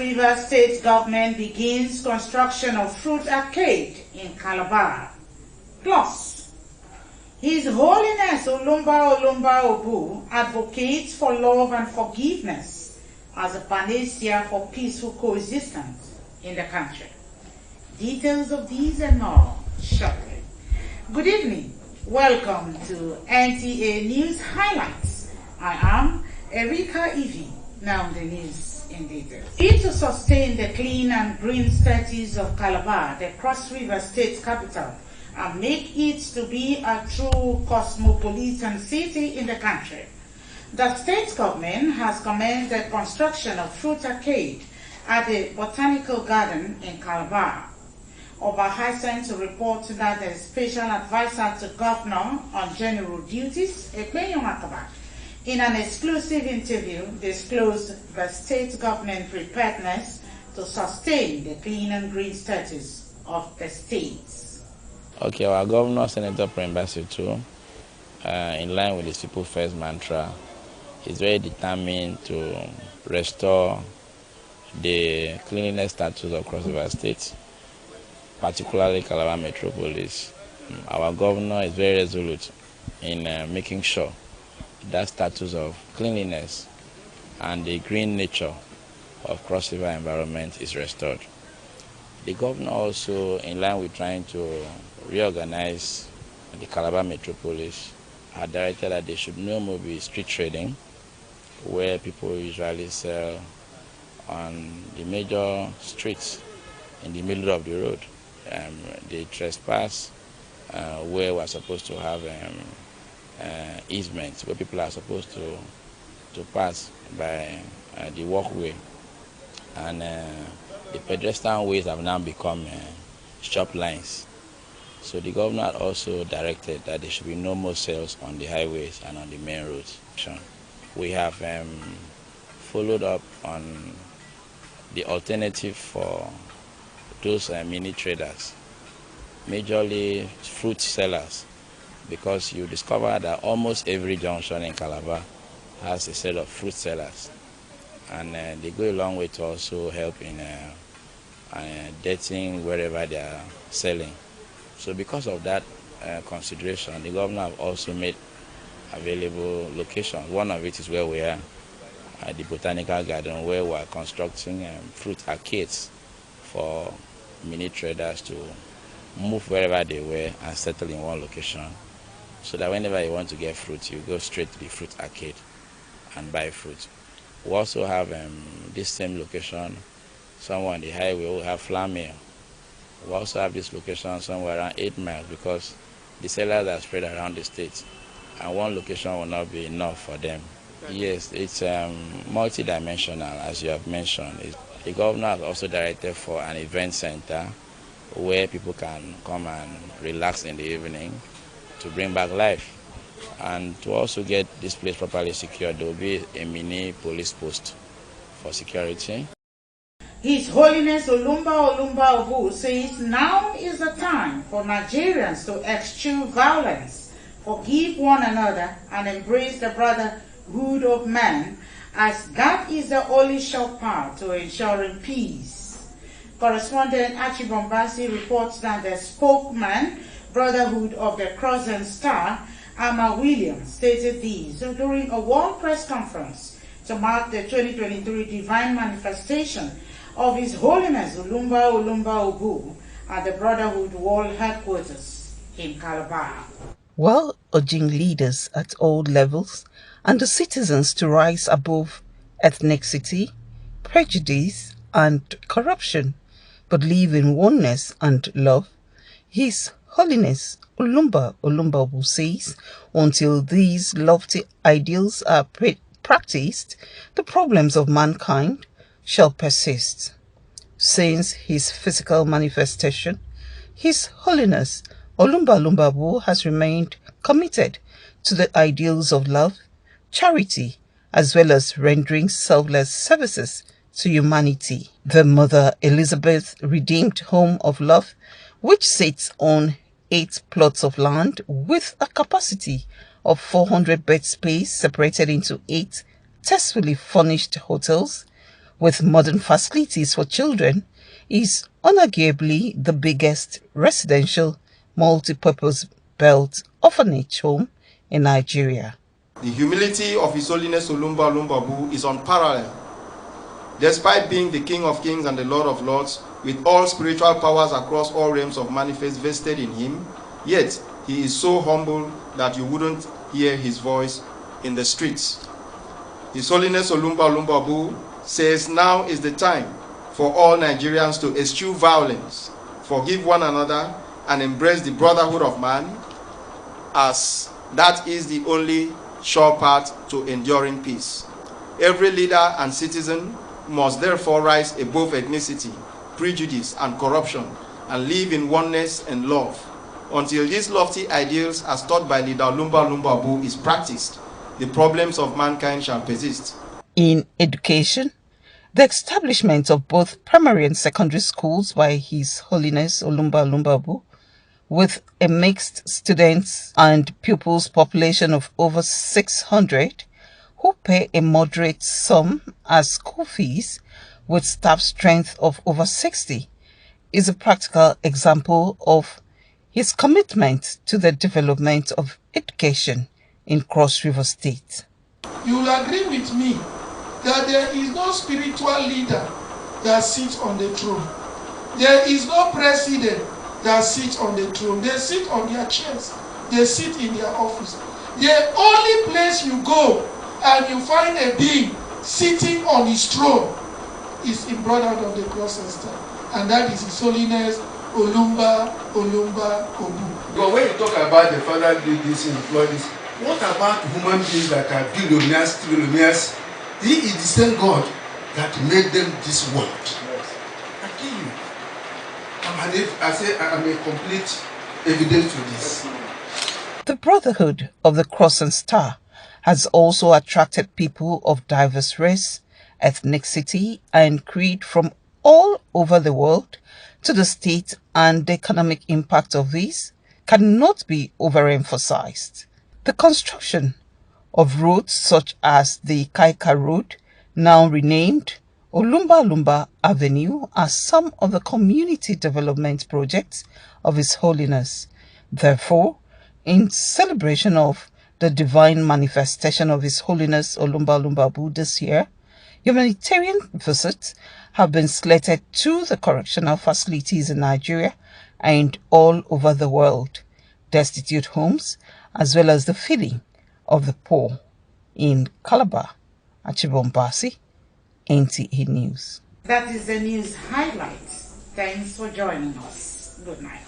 River State government begins construction of fruit arcade in Calabar. Plus, His Holiness Olumba Obu advocates for love and forgiveness as a panacea for peaceful coexistence in the country. Details of these and more shortly. Good evening. Welcome to NTA News Highlights. I am Erika Ivy. Now the news in detail. To sustain the clean and green status of Calabar, the Cross River State capital, and make it to be a true cosmopolitan city in the country, the state government has commenced the construction of fruit arcade at the Botanical Garden in Calabar. Oba Hassan to report that the special advisor to governor on general duties, Nta, in an exclusive interview, disclosed the state government preparedness to sustain the clean and green status of the states. Okay, our governor, Senator Prembasi too, in line with the People First mantra, is very determined to restore the cleanliness status of Cross River State, particularly Calabar Metropolis. Our governor is very resolute in making sure that status of cleanliness and the green nature of Cross River environment is restored. The governor also, in line with trying to reorganize the Calabar Metropolis, had directed that there should no more be street trading, where people usually sell on the major streets in the middle of the road. They trespass where we're supposed to have easements, where people are supposed to pass by the walkway, and the pedestrian ways have now become shop lines. So the governor had also directed that there should be no more sales on the highways and on the main roads. We have followed up on the alternative for those mini traders, majorly fruit sellers, because you discover that almost every junction in Calabar has a set of fruit sellers, and they go a long way to also help in dating wherever they are selling. So because of that consideration, the governor have also made available locations. One of it is where we are at the Botanical Garden, where we are constructing fruit arcades for mini traders to move wherever they were and settle in one location, so that whenever you want to get fruit, you go straight to the fruit arcade and buy fruit. We also have this same location somewhere on the highway. We have flour mill. We also have this location somewhere around 8 miles, because the sellers are spread around the state, and one location will not be enough for them. Yes, it's multi-dimensional, as you have mentioned. The governor has also directed for an event center where people can come and relax in the evening to bring back life. And to also get this place properly secured, there will be a mini police post for security. His Holiness Olumba Obu says now is the time for Nigerians to eschew violence, forgive one another, and embrace the brotherhood of man, as that is the only sure path to ensuring peace. Correspondent Archie Bombasi reports that the spokesman, Brotherhood of the Cross and Star, Amma Williams, stated these during a World Press Conference to mark the 2023 Divine Manifestation of His Holiness Olumba Obu at the Brotherhood World Headquarters in Calabar. While urging leaders at all levels and the citizens to rise above ethnicity, prejudice, and corruption, but live in oneness and love, His Holiness Olumba Obu says, until these lofty ideals are practiced, the problems of mankind shall persist. Since his physical manifestation, His Holiness Olumba Obu has remained committed to the ideals of love, charity, as well as rendering selfless services to humanity. The Mother Elizabeth Redeemed Home of Love, which sits on 8 plots of land with a capacity of 400 bed space separated into 8 tastefully furnished hotels, with modern facilities for children, is unarguably the biggest residential multi-purpose built orphanage home in Nigeria. The humility of His Holiness Olumba Olumbabu is unparalleled. Despite being the King of Kings and the Lord of Lords, with all spiritual powers across all realms of manifest vested in him, yet he is so humble that you wouldn't hear his voice in the streets. His Holiness Olumba Olumbabu says now is the time for all Nigerians to eschew violence, forgive one another, and embrace the brotherhood of man, as that is the only sure path to enduring peace. Every leader and citizen must therefore rise above ethnicity, prejudice, and corruption, and live in oneness and love. Until these lofty ideals, as taught by Leader Olumba Olumbabu, is practiced, the problems of mankind shall persist. In education, the establishment of both primary and secondary schools by His Holiness Olumba Olumbabu, with a mixed students and pupils population of over 600, who pay a moderate sum as school fees with staff strength of over 60, is a practical example of his commitment to the development of education in Cross River State. You will agree with me that there is no spiritual leader that sits on the throne. There is no president that sits on the throne. They sit on their chairs. They sit in their office. The only place you go and you find a being sitting on his throne is in Brotherhood of the Cross and Star. And that is His Holiness Olumba Obu. But when you talk about the Father did this, employ this, what about human beings that are billionaires, trillionaires? He is the same God that made them this world. Yes. I tell you, I'm a complete evidence to this. The Brotherhood of the Cross and Star has also attracted people of diverse race, ethnicity, and creed from all over the world to the state, and the economic impact of this cannot be overemphasized. The construction of roads such as the Kaika Road, now renamed Olumba Olumba Avenue, are some of the community development projects of His Holiness. Therefore, in celebration of the divine manifestation of His Holiness Olumba Olumbabu this year, humanitarian visits have been slated to the correctional facilities in Nigeria and all over the world, destitute homes, as well as the feeding of the poor in Calabar. Achibombasi, NTA News. That is the news highlights. Thanks for joining us. Good night.